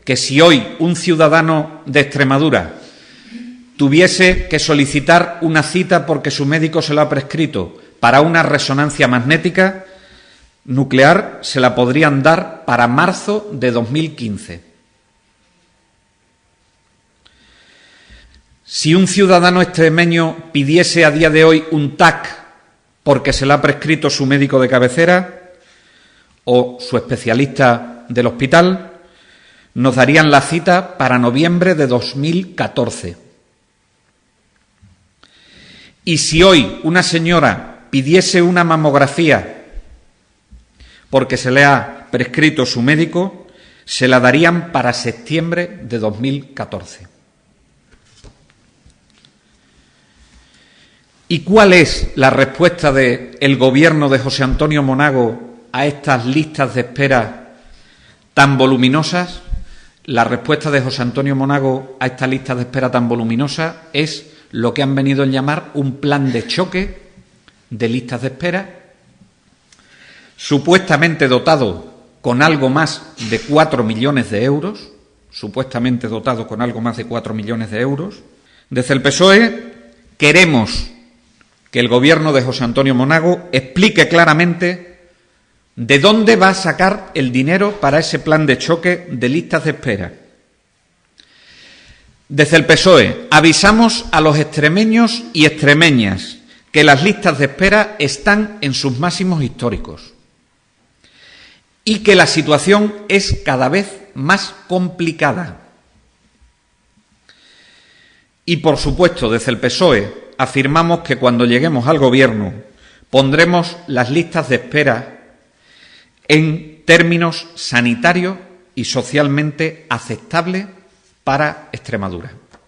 que si hoy un ciudadano de Extremadura tuviese que solicitar una cita porque su médico se lo ha prescrito para una resonancia magnética nuclear, se la podrían dar para marzo de 2015. Si un ciudadano extremeño pidiese a día de hoy un TAC porque se le ha prescrito su médico de cabecera o su especialista del hospital, nos darían la cita para noviembre de 2014. Y si hoy una señora pidiese una mamografía porque se le ha prescrito su médico, se la darían para septiembre de 2014. ¿Y cuál es la respuesta del Gobierno de José Antonio Monago a estas listas de espera tan voluminosas? La respuesta de José Antonio Monago a estas listas de espera tan voluminosas es lo que han venido a llamar un plan de choque de listas de espera, supuestamente dotado con algo más de 4 millones de euros, supuestamente dotado con algo más de 4 millones de euros. Desde el PSOE queremos que el Gobierno de José Antonio Monago explique claramente de dónde va a sacar el dinero para ese plan de choque de listas de espera. Desde el PSOE avisamos a los extremeños y extremeñas que las listas de espera están en sus máximos históricos y que la situación es cada vez más complicada. Y, por supuesto, desde el PSOE afirmamos que cuando lleguemos al Gobierno pondremos las listas de espera en términos sanitarios y socialmente aceptables para Extremadura.